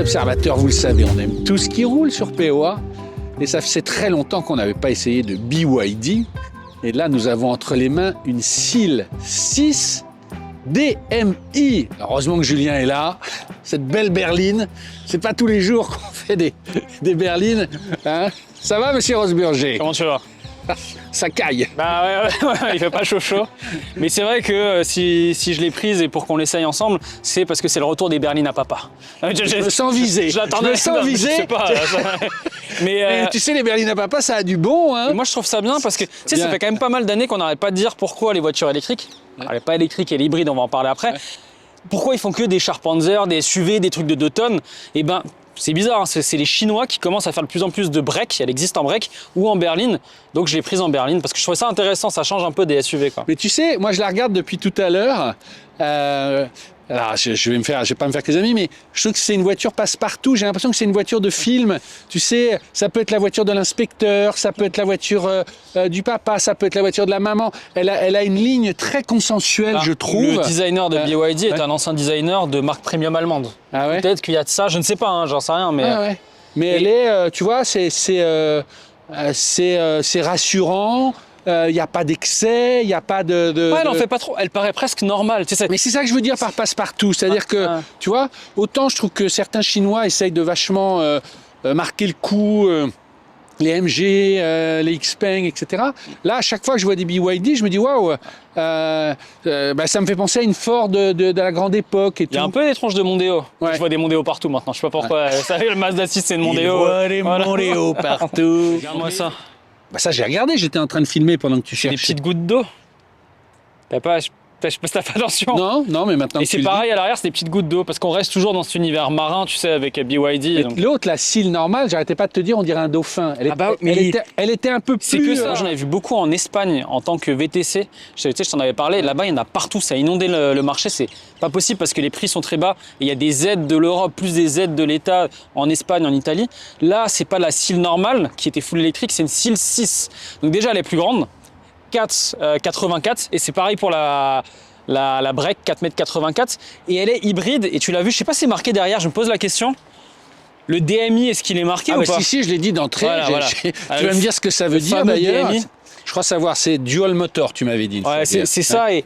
observateurs, vous le savez, on aime tout ce qui roule sur POA. Et ça faisait très longtemps qu'on n'avait pas essayé de BYD. Et là, nous avons entre les mains une Seal 6 DMI. Alors, heureusement que Julien est là. Cette belle berline. C'est pas tous les jours qu'on fait des berlines. Hein, ça va, monsieur Rosburger? Comment tu vas? Ça caille. Bah ouais, il fait pas chaud. Mais c'est vrai que si je l'ai prise et pour qu'on l'essaye ensemble, c'est parce que c'est le retour des berlines à papa. Je me sens visé. Je l'attendais. Je me sens visé. Je sais pas. Mais tu sais, les berlines à papa, ça a du bon. Hein. Moi, je trouve ça bien parce que tu sais, ça fait quand même pas mal d'années qu'on n'arrête pas de dire pourquoi les voitures électriques, alors, pas électriques et les hybrides, on va en parler après, pourquoi ils font que des Charpanzer, des SUV, des trucs de 2 tonnes. Et ben, c'est bizarre, hein, c'est les Chinois qui commencent à faire de plus en plus de break. Elle existe en break ou en berline. Donc je l'ai prise en berline parce que je trouvais ça intéressant, ça change un peu des SUV, quoi. Mais tu sais, moi je la regarde depuis tout à l'heure. Alors je vais pas me faire que des amis, mais je trouve que c'est une voiture passe-partout. J'ai l'impression que c'est une voiture de film. Tu sais, ça peut être la voiture de l'inspecteur, ça peut être la voiture du papa, ça peut être la voiture de la maman. Elle a une ligne très consensuelle, je trouve. Le designer de BYD est un ancien designer de marque premium allemande. Ah ouais. Peut-être qu'il y a de ça, je ne sais pas, hein, j'en sais rien, mais. Ah ouais. Mais elle est, tu vois, c'est rassurant. Il n'y a pas d'excès, il n'y a pas de... Ouais, elle en fait pas trop, elle paraît presque normale. Tu sais, mais c'est ça que je veux dire par passe-partout. C'est-à-dire que, tu vois, autant je trouve que certains Chinois essayent de vachement marquer le coup, les MG, les Xpeng, etc. Là, à chaque fois que je vois des BYD, je me dis, waouh, ça me fait penser à une Ford de la grande époque. Et il y a un peu des tronches de Mondeo. Ouais. Je vois des Mondeo partout maintenant, je sais pas pourquoi. Vous savez, le Mazda 6, c'est une Mondeo. Je vois des Mondeo partout. Regarde-moi ça. Bah ça, j'ai regardé, j'étais en train de filmer pendant que tu cherchais. Des petites gouttes d'eau. Je sais pas si t'as fait attention. Non, mais maintenant. Et c'est pareil à l'arrière, c'est des petites gouttes d'eau parce qu'on reste toujours dans cet univers marin, tu sais, avec BYD. Donc... L'autre, la Seal normale, j'arrêtais pas de te dire, on dirait un dauphin. Elle était un peu plus. C'est que ça. J'en avais vu beaucoup en Espagne en tant que VTC. Je t'en avais parlé. Là-bas, il y en a partout. Ça a inondé le marché. C'est pas possible parce que les prix sont très bas. Et il y a des aides de l'Europe plus des aides de l'État en Espagne, en Italie. Là, c'est pas la Seal normale qui était full électrique, c'est une Seal 6. Donc déjà, elle est plus grande. 4,84 et c'est pareil pour la break 4,84 m et elle est hybride et tu l'as vu, je sais pas si c'est marqué derrière, je me pose la question. Le DMI, est-ce qu'il est marqué ou pas? Si, je l'ai dit d'entrée. Voilà. Tu vas me dire ce que ça veut dire d'ailleurs. DMI. Je crois savoir, c'est dual motor, tu m'avais dit. Ouais, c'est ça et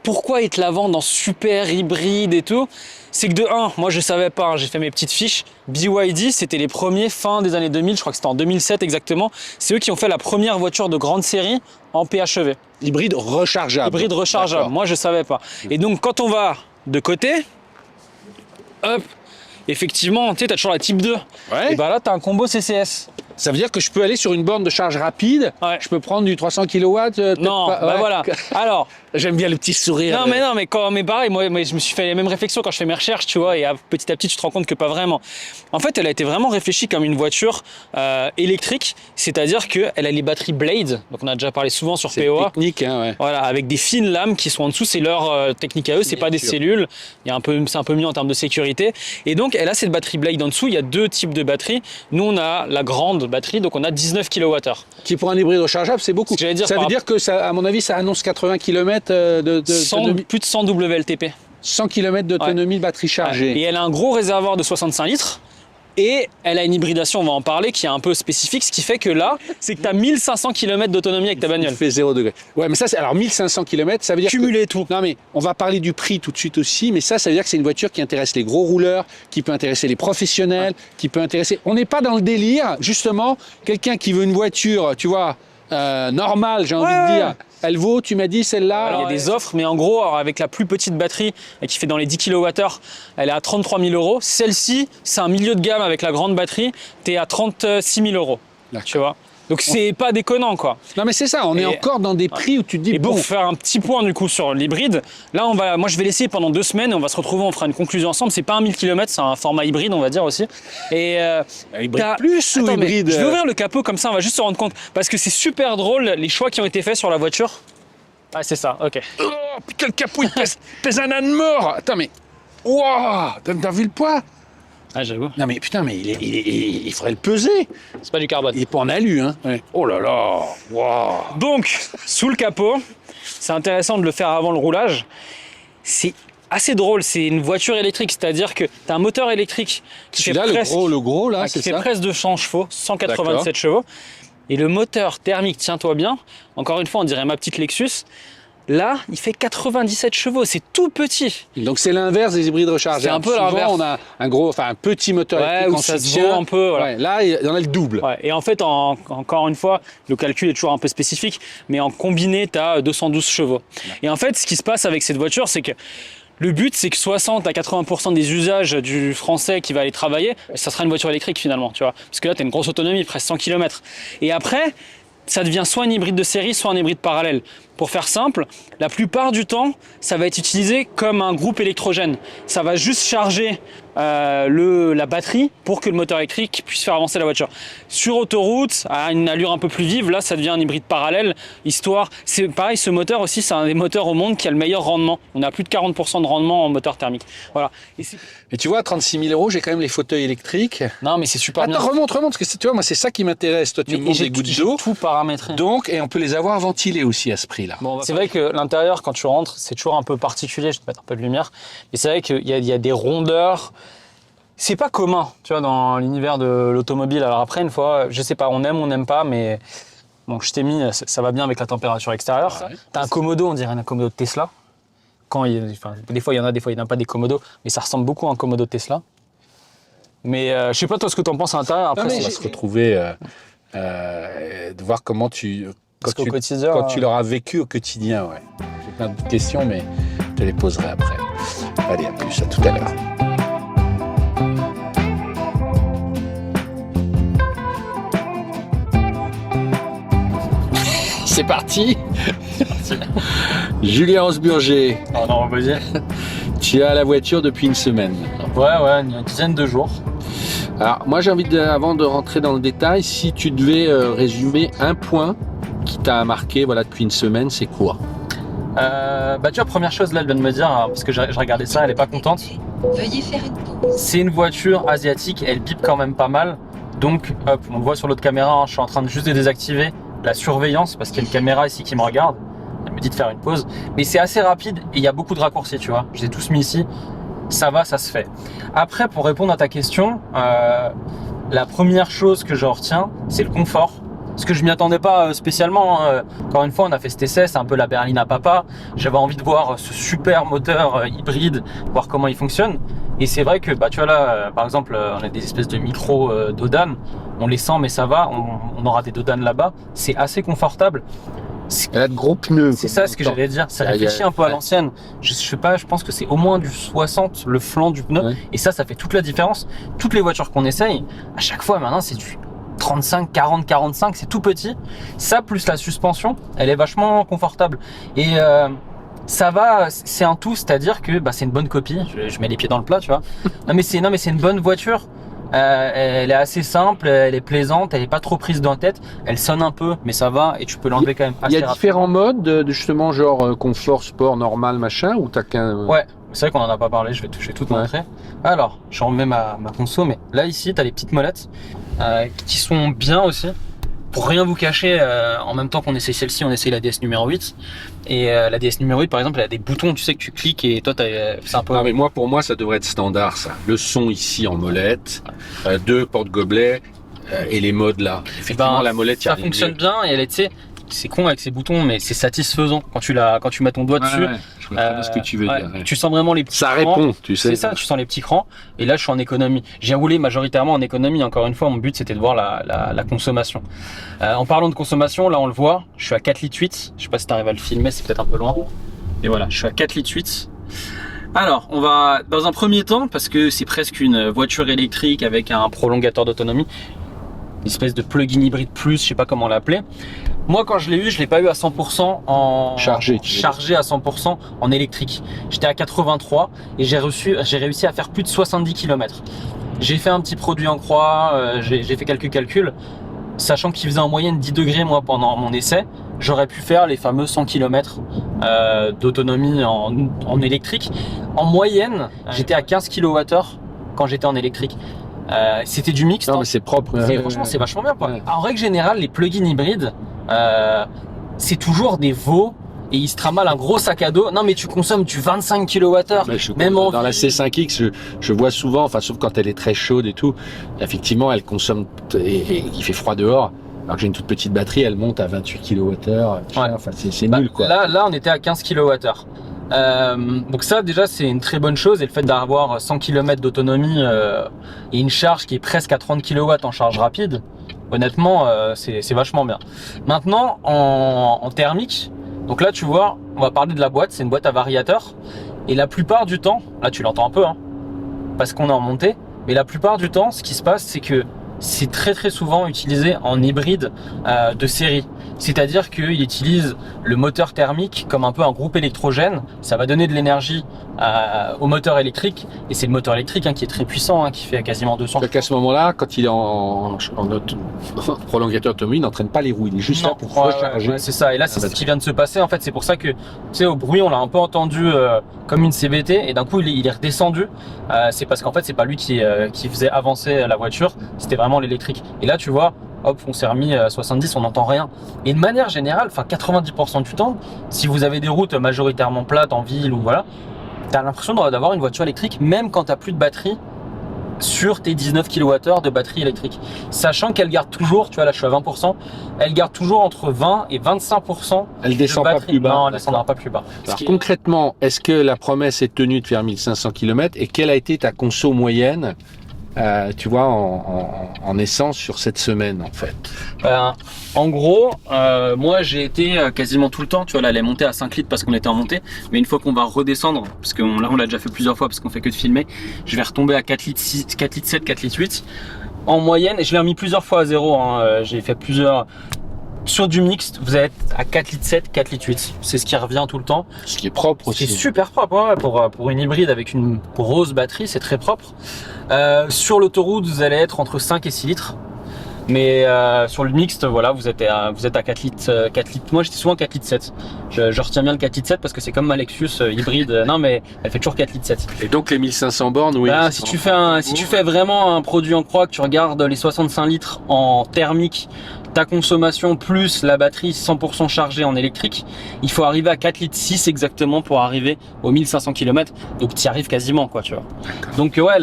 pourquoi ils te la vendent en super hybride et tout? C'est que de 1, moi je savais pas, hein, j'ai fait mes petites fiches. BYD, c'était les premiers fin des années 2000, je crois que c'était en 2007 exactement. C'est eux qui ont fait la première voiture de grande série en PHEV. Hybride rechargeable. Hybride rechargeable, moi je savais pas. Et donc quand on va de côté, hop, effectivement, tu sais, t'as toujours la Type 2. Ouais. Et bah là, t'as un combo CCS. Ça veut dire que je peux aller sur une borne de charge rapide, je peux prendre du 300 kW. Non, bah voilà. Alors, j'aime bien le petit sourire. Mais pareil, moi, je me suis fait les mêmes réflexions quand je fais mes recherches, tu vois, et petit à petit, tu te rends compte que pas vraiment. En fait, elle a été vraiment réfléchie comme une voiture électrique, c'est-à-dire qu'elle a les batteries Blade, donc on a déjà parlé souvent sur POA. Technique, hein, ouais. Voilà, avec des fines lames qui sont en dessous, c'est leur technique à eux, c'est pas des cellules. C'est un peu mieux en termes de sécurité. Et donc, elle a cette batterie Blade en dessous. Il y a 2 types de batteries. Nous, on a la grande batterie, donc on a 19 kWh. Qui pour un hybride rechargeable, c'est beaucoup. Dire, ça veut dire que, ça, à mon avis, ça annonce 80 km plus de 100 WLTP. 100 km d'autonomie de batterie chargée. Et elle a un gros réservoir de 65 litres. Et elle a une hybridation, on va en parler, qui est un peu spécifique. Ce qui fait que là, c'est que tu as 1500 km d'autonomie avec ta bagnole. Il fait 0 degré. Ouais, mais ça, alors 1500 km, ça veut dire. Cumuler tout. Non, mais on va parler du prix tout de suite aussi. Mais ça veut dire que c'est une voiture qui intéresse les gros rouleurs, qui peut intéresser les professionnels, qui peut intéresser. On n'est pas dans le délire, justement. Quelqu'un qui veut une voiture, tu vois, normale, j'ai envie de dire. Elle vaut, tu m'as dit, celle-là. Alors, il y a des offres, mais en gros, avec la plus petite batterie qui fait dans les 10 kWh, elle est à 33 000 €. Celle-ci, c'est un milieu de gamme avec la grande batterie, tu es à 36 000 €. Tu vois. Donc c'est pas déconnant, quoi. Non mais c'est ça, on est encore dans des prix où tu te dis bon. Pour faire un petit point du coup sur l'hybride, là moi je vais l'essayer pendant 2 semaines et on va se retrouver, on fera une conclusion ensemble. C'est pas un 1000 km, c'est un format hybride on va dire aussi. Et hybride plus ou hybride? Je vais ouvrir le capot comme ça, on va juste se rendre compte parce que c'est super drôle les choix qui ont été faits sur la voiture. Ah c'est ça, ok. Oh putain le capot il pèse un âne mort. Attends mais, wow, t'as vu le poids? Ah, j'avoue. Non, mais putain, mais il faudrait le peser. C'est pas du carbone. Il est pas en alu, hein. Ouais. Oh là là, wow. Donc, sous le capot, c'est intéressant de le faire avant le roulage. C'est assez drôle. C'est une voiture électrique, c'est-à-dire que tu as un moteur électrique qui fait Celui-là, presque, le gros là, qui c'est fait ça. presque 200 chevaux, 187 chevaux. Et le moteur thermique, tiens-toi bien, encore une fois, on dirait ma petite Lexus. Là, il fait 97 chevaux, c'est tout petit. Donc c'est l'inverse des hybrides rechargeables. C'est un peu Souvent, l'inverse. on a un petit moteur Ouais, électrique où en ça se soutien. vaut un peu. Voilà. Ouais, là, il y en a le double. Ouais, et en fait, encore une fois, le calcul est toujours un peu spécifique, mais en combiné, tu as 212 chevaux. Et en fait, ce qui se passe avec cette voiture, c'est que le but, c'est que 60 à 80% des usages du français qui va aller travailler, ça sera une voiture électrique finalement, tu vois. Parce que là, tu as une grosse autonomie, presque 100 km. Et après, ça devient soit un hybride de série, soit un hybride parallèle. Pour faire simple, la plupart du temps, ça va être utilisé comme un groupe électrogène. Ça va juste charger la batterie pour que le moteur électrique puisse faire avancer la voiture. Sur autoroute, à une allure un peu plus vive, là, ça devient un hybride parallèle. C'est pareil, ce moteur aussi, c'est un des moteurs au monde qui a le meilleur rendement. On a plus de 40% de rendement en moteur thermique. Voilà. Et tu vois, à 36 000 €, j'ai quand même les fauteuils électriques. Non, mais c'est super bien. Attends, remonte, parce que tu vois, moi, c'est ça qui m'intéresse. Toi, tu me montres des gouttes d'eau. Tout paramétré. Donc, et on peut les avoir ventilés aussi à ce prix-là. Bon, c'est vrai que l'intérieur, quand tu rentres, c'est toujours un peu particulier. Je vais te mettre un peu de lumière. Mais c'est vrai qu'il y a des rondeurs. C'est pas commun, tu vois, dans l'univers de l'automobile. Alors après, une fois, je sais pas, on aime, on n'aime pas, mais bon, je t'ai mis, ça va bien avec la température extérieure. Ouais. T'as un Komodo, on dirait un Komodo de Tesla. Des fois, il y en a, des fois, il n'y en a pas des Komodo, mais ça ressemble beaucoup à un Komodo de Tesla. Mais je sais pas, toi, ce que t'en penses à l'intérieur. Après, on va se retrouver, de voir comment Parce qu'au quotidien, quand tu l'auras vécu au quotidien, ouais. J'ai plein de questions, mais je te les poserai après. Allez, à plus, à tout à l'heure. C'est parti. Julien Osburger, on en reposait. tu as la voiture depuis une semaine. Ouais, une dizaine de jours. Alors, moi, j'ai envie, avant de rentrer dans le détail, si tu devais résumer un point qui t'a marqué depuis une semaine, c'est quoi? Tu vois, première chose, là, elle vient de me dire, parce que je regardais ça, elle est pas contente. Veuillez faire une pause. C'est une voiture asiatique, elle bip quand même pas mal. Donc, hop, on le voit sur l'autre caméra, je suis en train de juste de désactiver la surveillance parce qu'il y a une caméra ici qui me regarde. Elle me dit de faire une pause. Mais c'est assez rapide et il y a beaucoup de raccourcis, tu vois. Je les ai tous mis ici. Ça va, ça se fait. Après, pour répondre à ta question, la première chose que je retiens, c'est le confort. Parce que je m'y attendais pas spécialement. Encore une fois, on a fait cet essai, c'est un peu la berline à papa. J'avais envie de voir ce super moteur hybride, voir comment il fonctionne. Et c'est vrai que, tu vois là, par exemple, on a des espèces de micro dodanes. On les sent, mais ça va. On aura des dodanes là-bas. C'est assez confortable. Elle a de gros pneus. C'est ça ce que j'allais dire. Ça réfléchit un peu à l'ancienne. Je sais pas, je pense que c'est au moins du 60 le flanc du pneu. Ouais. Et ça fait toute la différence. Toutes les voitures qu'on essaye, à chaque fois maintenant, c'est du 35, 40, 45, c'est tout petit. Ça, plus la suspension, elle est vachement confortable. Et ça va, c'est un tout, c'est-à-dire que c'est une bonne copie. Je mets les pieds dans le plat, tu vois. non, mais c'est une bonne voiture. Elle est assez simple, elle est plaisante, elle est pas trop prise dans la tête. Elle sonne un peu, mais ça va et tu peux l'enlever quand même assez rapidement. Il y a différents modes, de justement, genre confort, sport, normal, machin, ou t'as qu'un... Ouais. C'est vrai qu'on en a pas parlé, je vais tout montrer. Alors, je remets ma conso, mais là ici, tu as les petites molettes qui sont bien aussi. Pour rien vous cacher, en même temps qu'on essaye celle-ci, on essaye la DS numéro 8. Et la DS numéro 8, par exemple, elle a des boutons, tu sais, que tu cliques et toi, c'est un peu... Ah, mais pour moi, ça devrait être standard, ça. Le son ici en molette, deux porte-gobelets et les modes là. Effectivement, la molette, ça fonctionne bien et elle est, tu sais, c'est con avec ces boutons, mais c'est satisfaisant quand tu mets ton doigt dessus. Ouais, je comprends ce que tu veux dire. Ouais. Tu sens vraiment les petits crans. Ça répond, tu sais. C'est ça, tu sens les petits crans. Et là, je suis en économie. J'ai roulé majoritairement en économie. Encore une fois, mon but, c'était de voir la consommation. En parlant de consommation, là, on le voit. Je suis à 4,8 litres. Je sais pas si tu arrives à le filmer, c'est peut-être un peu loin. Et voilà, je suis à 4,8 litres. Alors, on va, dans un premier temps, parce que c'est presque une voiture électrique avec un prolongateur d'autonomie, une espèce de plug-in hybride plus, je sais pas comment l'appeler. Moi, quand je l'ai eu, je l'ai pas eu à 100% en chargé à 100% en électrique. J'étais à 83 et j'ai réussi à faire plus de 70 km. J'ai fait un petit produit en croix, j'ai fait quelques calculs, sachant qu'il faisait en moyenne 10 degrés moi pendant mon essai. J'aurais pu faire les fameux 100 km d'autonomie en électrique. En moyenne, j'étais à 15 kWh quand j'étais en électrique. C'était du mix. Non, mais c'est propre. Franchement, c'est vachement bien. En règle générale, les plugins hybrides, c'est toujours des veaux et il se trimballe un gros sac à dos. Non, mais tu consommes du 25 kWh. Même dans la C5X, je vois souvent, enfin, sauf quand elle est très chaude et tout, effectivement, elle consomme, et il fait froid dehors. Alors que j'ai une toute petite batterie, elle monte à 28 kWh. Enfin, c'est nul, quoi. Là, on était à 15 kWh. Donc ça, déjà, c'est une très bonne chose. Et le fait d'avoir 100 km d'autonomie et une charge qui est presque à 30 kW en charge rapide, honnêtement, c'est vachement bien. Maintenant, en thermique, donc là, tu vois, on va parler de la boîte. C'est une boîte à variateur. Et la plupart du temps, là, tu l'entends un peu, hein, parce qu'on est en montée. Mais la plupart du temps, ce qui se passe, c'est que c'est très souvent utilisé en hybride de série. C'est-à-dire qu'il utilise le moteur thermique comme un peu un groupe électrogène. Ça va donner de l'énergie au moteur électrique. Et c'est le moteur électrique qui est très puissant, qui fait quasiment 200. Donc à ce moment-là, quand il est en prolongateur autonome, il n'entraîne pas les roues. Il est juste là pour recharger. Ouais, c'est ça. Et là, c'est ce qui vient de se passer. En fait, c'est pour ça que, tu sais, au bruit, on l'a un peu entendu comme une CVT. Et d'un coup, il est redescendu. C'est parce qu'en fait, c'est pas lui qui faisait avancer la voiture. C'était vraiment l'électrique. Et là, tu vois, hop, on s'est remis à 70, on n'entend rien. Et de manière générale, enfin 90% du temps, si vous avez des routes majoritairement plates en ville ou voilà, t'as l'impression d'avoir une voiture électrique même quand t'as plus de batterie sur tes 19 kWh de batterie électrique. Sachant qu'elle garde toujours, tu vois là je suis à 20%, elle garde toujours entre 20 et 25%. Elle descend pas plus bas. Non, elle descendra pas plus bas. Alors concrètement, est-ce que la promesse est tenue de faire 1500 km et quelle a été ta conso moyenne tu vois, en essence sur cette semaine en fait? En gros, moi j'ai été quasiment tout le temps, tu vois, là elle est montée à 5 litres parce qu'on était en montée, mais une fois qu'on va redescendre, parce que là on l'a déjà fait plusieurs fois parce qu'on fait que de filmer, je vais retomber à 4 litres 6, 4 litres 7, 4 litres 8 en moyenne, et je l'ai remis plusieurs fois à zéro, j'ai fait plusieurs. Sur du mixte, vous êtes à 4 litres 7, 4 litres 8. C'est ce qui revient tout le temps. Ce qui est propre aussi. C'est super propre, ouais, pour une hybride avec une grosse batterie, c'est très propre. Sur l'autoroute, vous allez être entre 5 et 6 litres. Mais sur le mixte, voilà, vous êtes à 4 litres, 4 litres. Moi, j'étais souvent 4 litres 7. Je retiens bien le 4 litres 7 parce que c'est comme ma Lexus hybride. Non, mais elle fait toujours 4 litres 7. Et donc les 1500 bornes, oui. Si tu fais vraiment un produit en croix, que tu regardes les 65 litres en thermique, ta consommation plus la batterie 100% chargée en électrique, il faut arriver à 4 litres 6 exactement pour arriver aux 1500 km. Donc tu y arrives quasiment, quoi, tu vois. Donc ouais,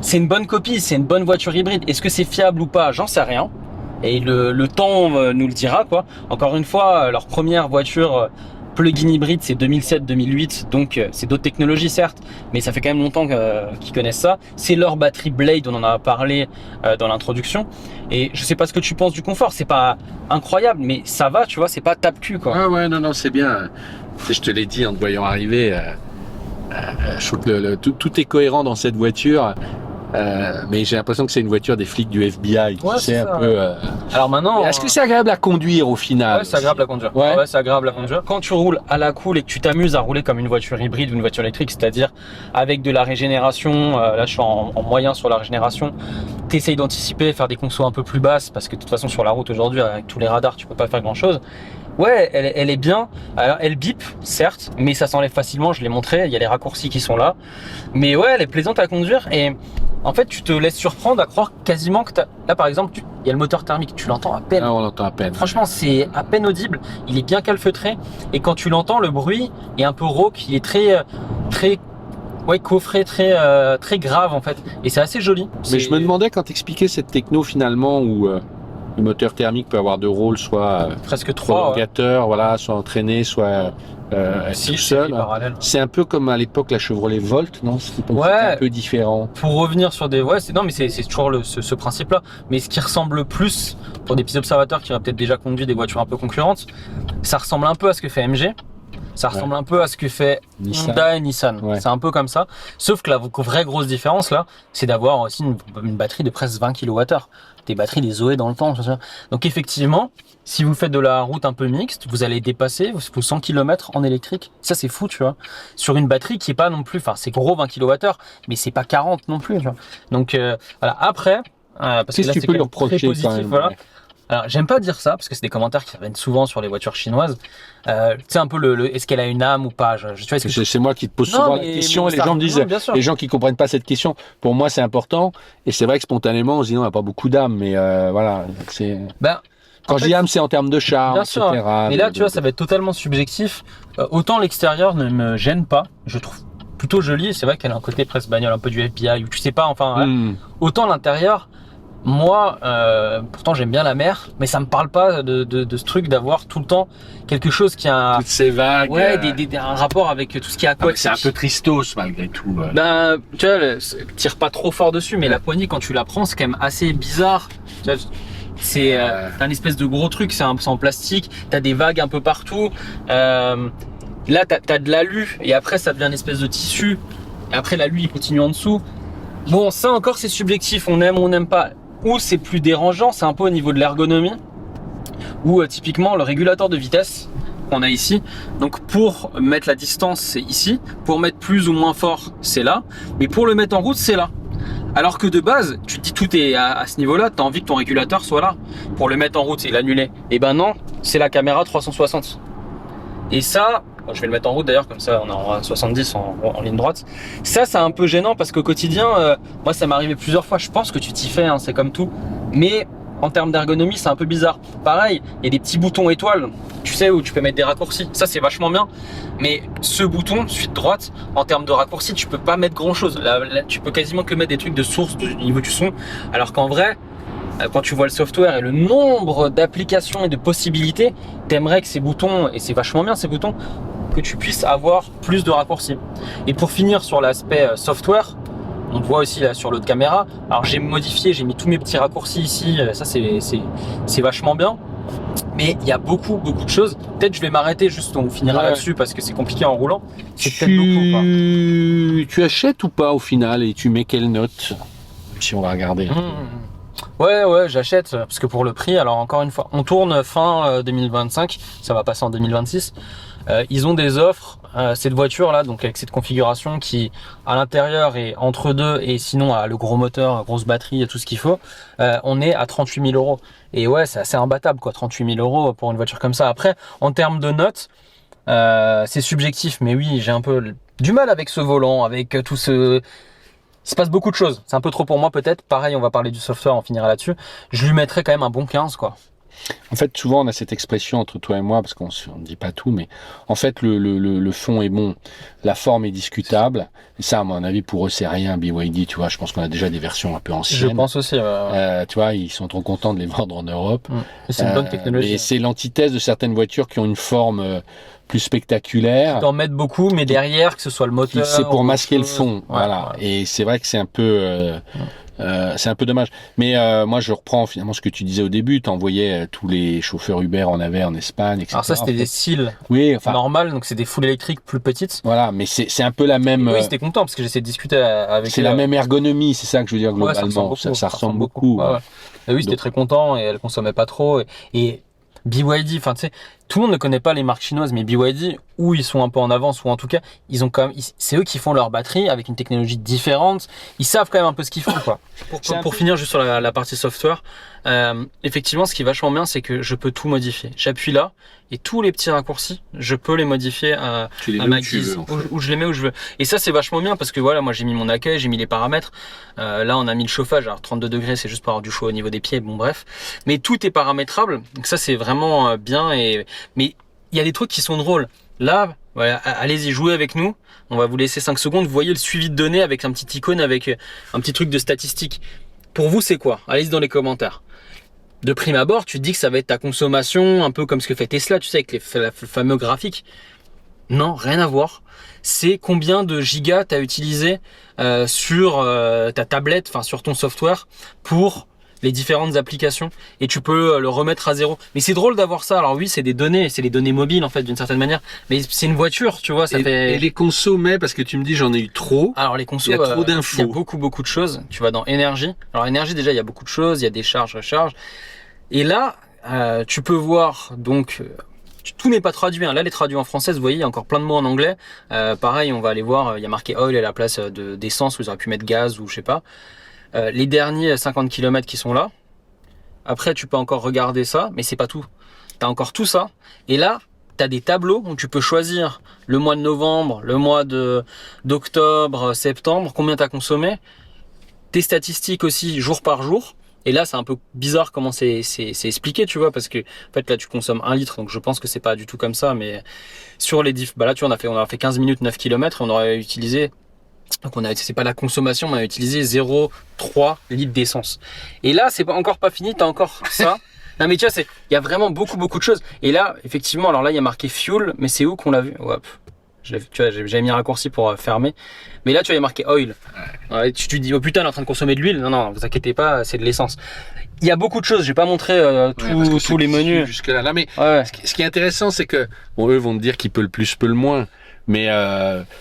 c'est une bonne copie, c'est une bonne voiture hybride. Est-ce que c'est fiable ou pas? J'en sais rien. Et le temps nous le dira, quoi. Encore une fois, leur première voiture plug-in hybride, c'est 2007-2008. Donc c'est d'autres technologies, certes, mais ça fait quand même longtemps qu'ils connaissent ça. C'est leur batterie Blade, on en a parlé dans l'introduction. Et je sais pas ce que tu penses du confort. C'est pas incroyable, mais ça va, tu vois. C'est pas tape-cul, quoi. Ouais, non, c'est bien. Je te l'ai dit en te voyant arriver. Je trouve que tout est cohérent dans cette voiture. Mais j'ai l'impression que c'est une voiture des flics du FBI. Ouais, c'est un peu. Alors maintenant, est-ce que c'est agréable à conduire au final? Ouais, c'est agréable à conduire. Ouais, c'est agréable à conduire. Quand tu roules à la cool et que tu t'amuses à rouler comme une voiture hybride ou une voiture électrique, c'est-à-dire avec de la régénération, là je suis en moyen sur la régénération, t'essayes d'anticiper, faire des consos un peu plus basses parce que de toute façon sur la route aujourd'hui avec tous les radars tu peux pas faire grand-chose. Ouais, elle est bien. Alors, elle bip, certes, mais ça s'enlève facilement. Je l'ai montré. Il y a les raccourcis qui sont là. Mais ouais, elle est plaisante à conduire. Et en fait, tu te laisses surprendre à croire quasiment que là, par exemple, il y a le moteur thermique. Tu l'entends à peine. Ah, on l'entend à peine. Franchement, c'est à peine audible. Il est bien calfeutré. Et quand tu l'entends, le bruit est un peu rauque. Il est très coffret, très grave en fait. Et c'est assez joli. Mais je me demandais quand t'expliquais cette techno finalement où le moteur thermique peut avoir deux rôles, soit presque trois, prolongateur, voilà, soit entraîné, soit tout seul. C'est un peu comme à l'époque la Chevrolet Volt, non? C'était un peu différent. Pour revenir sur des, c'est toujours ce principe-là. Mais ce qui ressemble plus, pour des petits observateurs qui auraient peut-être déjà conduit des voitures un peu concurrentes, ça ressemble un peu à ce que fait MG. Ça ressemble un peu à ce que fait Honda et Nissan. Ouais. C'est un peu comme ça. Sauf que la vraie grosse différence là, c'est d'avoir aussi une batterie de presque 20 kWh. Des batteries des Zoé dans le temps. Donc effectivement, si vous faites de la route un peu mixte, vous allez dépasser vos 100 km en électrique. Ça c'est fou, tu vois. Sur une batterie qui est pas non plus, enfin c'est gros 20 kWh, mais c'est pas 40 non plus. Tu vois. Donc voilà. Après, parce que là c'est quand même très positif, voilà. Ouais. Alors, j'aime pas dire ça parce que c'est des commentaires qui reviennent souvent sur les voitures chinoises. Tu sais un peu est-ce qu'elle a une âme ou pas? Tu vois, c'est moi qui te pose souvent la question et les gens me disent, les gens qui comprennent pas cette question, pour moi c'est important et c'est vrai que spontanément on se dit non, elle a pas beaucoup d'âme, mais voilà, c'est. Quand je dis âme, c'est en termes de charme, Bien sûr. etc. Mais là, tu vois, ça va être totalement subjectif. Autant l'extérieur ne me gêne pas, je trouve plutôt joli. C'est vrai qu'elle a un côté presque bagnole, un peu du FBI, ou tu sais pas, enfin. Voilà. Autant l'intérieur, moi, pourtant j'aime bien la mer, mais ça me parle pas de ce truc d'avoir tout le temps quelque chose qui a Toutes ces vagues. ouais, un rapport avec tout ce qui est aquatique. C'est un peu tristos malgré tout. Ben, tu vois, tire pas trop fort dessus, mais la poignée quand tu la prends, c'est quand même assez bizarre. Tu vois, c'est un espèce de gros truc, c'est en plastique. T'as des vagues un peu partout. Là, t'as de l'alu et après ça devient une espèce de tissu. Et après l'alu il continue en dessous. Bon, ça encore c'est subjectif. On aime ou on n'aime pas. Ou c'est plus dérangeant, c'est un peu au niveau de l'ergonomie. Ou typiquement le régulateur de vitesse qu'on a ici. Donc pour mettre la distance, c'est ici. Pour mettre plus ou moins fort, c'est là. Mais pour le mettre en route, c'est là. Alors que de base, tu te dis tout est à ce niveau-là, tu as envie que ton régulateur soit là. Pour le mettre en route et l'annuler. Et ben non, c'est la caméra 360. Et ça, je vais le mettre en route d'ailleurs, comme ça on est en 70 en ligne droite. Ça, c'est un peu gênant parce qu'au quotidien, moi ça m'est arrivé plusieurs fois. Je pense que tu t'y fais, hein, c'est comme tout. Mais en termes d'ergonomie, c'est un peu bizarre. Pareil, il y a des petits boutons étoiles, tu sais, où tu peux mettre des raccourcis. Ça, c'est vachement bien. Mais ce bouton, suite droite, en termes de raccourcis, tu peux pas mettre grand chose. Là, tu peux quasiment que mettre des trucs de source du niveau du son. Alors qu'en vrai, quand tu vois le software et le nombre d'applications et de possibilités, t'aimerais que ces boutons, et c'est vachement bien ces boutons, que tu puisses avoir plus de raccourcis. Et pour finir sur l'aspect software, on le voit aussi là sur l'autre caméra. Alors j'ai modifié, j'ai mis tous mes petits raccourcis ici. Ça c'est vachement bien. Mais il y a beaucoup de choses. Peut-être je vais m'arrêter juste, on finira là-dessus parce que c'est compliqué en roulant. C'est peut-être beaucoup. Tu achètes ou pas au final et tu mets quelle note? Si on va regarder. Ouais, j'achète parce que pour le prix, alors encore une fois, on tourne fin 2025, ça va passer en 2026. Ils ont des offres, cette voiture là, donc avec cette configuration qui à l'intérieur est entre deux et sinon a le gros moteur, grosse batterie et tout ce qu'il faut, on est à 38 000 €. Et ouais, c'est assez imbattable quoi, 38 000 € pour une voiture comme ça. Après, en termes de notes, c'est subjectif, mais oui, j'ai un peu du mal avec ce volant, avec tout ce... Il se passe beaucoup de choses, c'est un peu trop pour moi peut-être. Pareil, on va parler du software, on finira là-dessus. Je lui mettrais quand même un bon 15 quoi. En fait, souvent on a cette expression entre toi et moi, parce qu'on ne dit pas tout, mais en fait le fond est bon, la forme est discutable. Et ça, à mon avis, pour eux, c'est rien. BYD, tu vois, je pense qu'on a déjà des versions un peu anciennes. Je pense aussi. Tu vois, ils sont trop contents de les vendre en Europe. C'est une bonne technologie. Et c'est l'antithèse de certaines voitures qui ont une forme plus spectaculaire. T'en mettre beaucoup, mais derrière, que ce soit le moteur. C'est pour masquer le fond. Voilà. Et c'est vrai que c'est un peu... c'est un peu dommage. Mais moi, je reprends finalement ce que tu disais au début. Tu envoyais tous les chauffeurs Uber en avaient en Espagne, etc. Alors ça, c'était des cils normales, donc c'est des foules électriques plus petites. Voilà, mais c'est un peu la même... Oui, c'était content parce que j'essaie de discuter avec... C'est la même ergonomie, c'est ça que je veux dire globalement. Ça ressemble beaucoup. Et oui, c'était très content et elle consommait pas trop. Et BYD, enfin tu sais, tout le monde ne connaît pas les marques chinoises, mais BYD, où ils sont un peu en avance, ou en tout cas, ils ont quand même, c'est eux qui font leur batterie avec une technologie différente. Ils savent quand même un peu ce qu'ils font, quoi. Pour finir juste sur la partie software, effectivement, ce qui est vachement bien, c'est que je peux tout modifier. J'appuie là et tous les petits raccourcis, je peux les modifier à ma guise, où je les mets où je veux. Et ça, c'est vachement bien parce que voilà, moi j'ai mis mon accueil, j'ai mis les paramètres. Là, on a mis le chauffage. Alors 32 degrés, c'est juste pour avoir du chaud au niveau des pieds. Bon, bref. Mais tout est paramétrable. Donc ça, c'est vraiment bien. Mais il y a des trucs qui sont drôles. Là, voilà, allez-y, jouez avec nous. On va vous laisser 5 secondes. Vous voyez le suivi de données avec un petit icône, avec un petit truc de statistique. Pour vous, c'est quoi? Allez-y dans les commentaires. De prime abord, tu te dis que ça va être ta consommation, un peu comme ce que fait Tesla, tu sais, avec le fameux graphique. Non, rien à voir. C'est combien de gigas tu as utilisé sur ta tablette, enfin sur ton software pour les différentes applications, et tu peux le remettre à zéro. Mais c'est drôle d'avoir ça. Alors oui, c'est des données, c'est les données mobiles en fait d'une certaine manière, mais c'est une voiture, tu vois, ça fait... Et les consos, mais parce que tu me dis j'en ai eu trop. Alors les consos, il y a trop d'infos. Il y a beaucoup de choses. Tu vas dans énergie. Alors énergie, déjà il y a beaucoup de choses, il y a des charges, recharges. Et là, tu peux voir donc... Tout n'est pas traduit, hein. Là les traduits en français, vous voyez, il y a encore plein de mots en anglais. Pareil, on va aller voir, il y a marqué oil à la place d'essence, vous auriez pu mettre gaz ou je sais pas. Les derniers 50 km qui sont là. Après, tu peux encore regarder ça, mais c'est pas tout. Tu as encore tout ça. Et là, tu as des tableaux où tu peux choisir le mois de novembre, le mois d'octobre, septembre, combien tu as consommé. Tes statistiques aussi, jour par jour. Et là, c'est un peu bizarre comment c'est expliqué, tu vois, parce que en fait là, tu consommes 1 litre, donc je pense que c'est pas du tout comme ça. Mais sur les diffs, bah là, tu vois, on a fait 15 minutes, 9 km, on aurait utilisé, donc c'est pas la consommation, mais on a utilisé 0,3 litres d'essence. Et là, c'est encore pas fini, t'as encore ça. Non mais tu vois, il y a vraiment beaucoup de choses. Et là, effectivement, alors là, il y a marqué fuel, mais c'est où qu'on l'a vu? Hop. Tu vois, j'avais mis un raccourci pour fermer. Mais là, tu vois, il y a marqué oil. Ouais, tu te dis, oh putain, elle est en train de consommer de l'huile. Non, vous inquiétez pas, c'est de l'essence. Il y a beaucoup de choses. Je vais pas montrer tous les menus. Jusque là. Non, mais Ouais. ce qui est intéressant, c'est que eux vont te dire qui peut le plus, peut le moins. Mais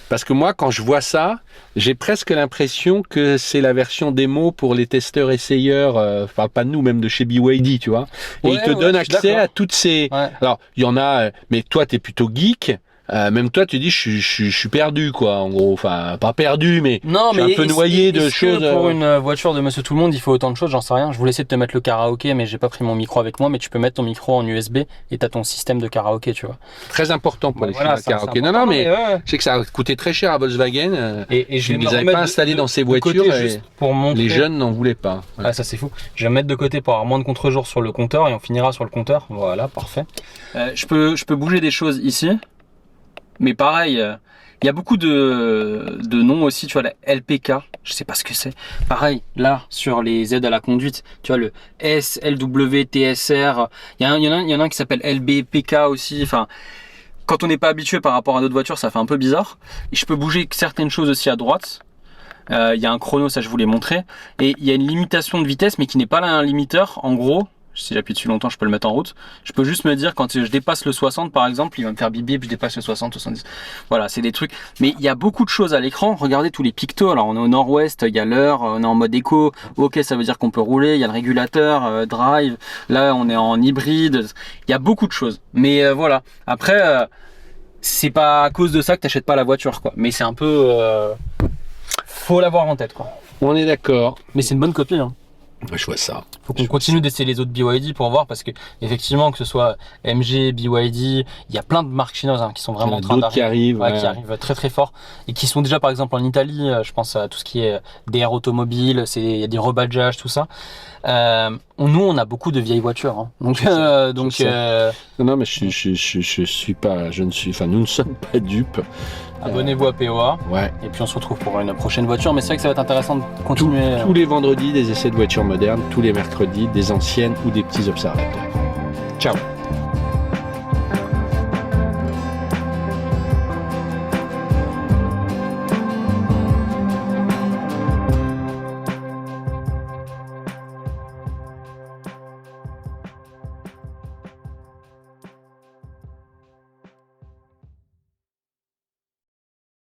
parce que moi, quand je vois ça, j'ai presque l'impression que c'est la version démo pour les testeurs essayeurs. Enfin, pas de nous, même de chez BYD, tu vois. Et ils te donnent accès à toutes ces. Ouais. Alors, il y en a. Mais toi, t'es plutôt geek. Même toi, tu dis, je suis perdu, quoi, en gros. Enfin, pas perdu, mais Non, je suis un peu noyé de est-ce que choses. pour une voiture de Monsieur Tout le Monde, il faut autant de choses, j'en sais rien. Je voulais essayer de te mettre le karaoké, mais j'ai pas pris mon micro avec moi. Mais tu peux mettre ton micro en USB et t'as ton système de karaoké, tu vois. Très important pour les Voilà, films de karaoké. Non, mais je sais que ça a coûté très cher à Volkswagen. Et je Ils vais ne les avaient pas installés dans ces voitures. Juste pour montrer. Les jeunes n'en voulaient pas. Ouais. Ah, ça c'est fou. Je vais mettre de côté pour avoir moins de contre-jour sur le compteur et on finira sur le compteur. Voilà, parfait. Je peux bouger des choses ici. Mais pareil, il y a beaucoup de noms aussi, tu vois, la LPK, je sais pas ce que c'est. Pareil, là, sur les aides à la conduite, tu vois, le S, LW, TSR, il y en a un qui s'appelle LBPK aussi, enfin, quand on n'est pas habitué par rapport à d'autres voitures, ça fait un peu bizarre. Et je peux bouger certaines choses aussi à droite. Il y a un chrono, ça je vous l'ai montré. Et il y a une limitation de vitesse, mais qui n'est pas là un limiteur, en gros. Si j'appuie dessus longtemps, je peux le mettre en route. Je peux juste me dire quand je dépasse le 60 par exemple, il va me faire bip bip, je dépasse le 60, 70. Voilà, c'est des trucs. Mais il y a beaucoup de choses à l'écran. Regardez tous les pictos. Alors on est au nord-ouest, il y a l'heure, on est en mode éco. Ok, ça veut dire qu'on peut rouler. Il y a le régulateur, drive. Là, on est en hybride. Il y a beaucoup de choses. Mais voilà. Après, c'est pas à cause de ça que t'achètes pas la voiture, quoi. Mais c'est un peu, faut l'avoir en tête, quoi. On est d'accord. Mais c'est une bonne copie, hein. Je vois ça. Faut qu'on continue d'essayer les autres BYD pour voir parce que effectivement que ce soit MG, BYD, il y a plein de marques chinoises qui sont vraiment en train d'arriver, qui arrivent, qui arrivent très très fort et qui sont déjà par exemple en Italie. Je pense à tout ce qui est DR automobile, il y a des rebadgeages, tout ça. Nous on a beaucoup de vieilles voitures, hein. Donc non mais je suis pas, enfin nous ne sommes pas dupes. Abonnez-vous à POA. Ouais. Et puis on se retrouve pour une prochaine voiture. Mais c'est vrai que ça va être intéressant de continuer. Tous les vendredis des essais de voitures modernes, tous les mercredis des anciennes ou des petits observateurs. Ciao.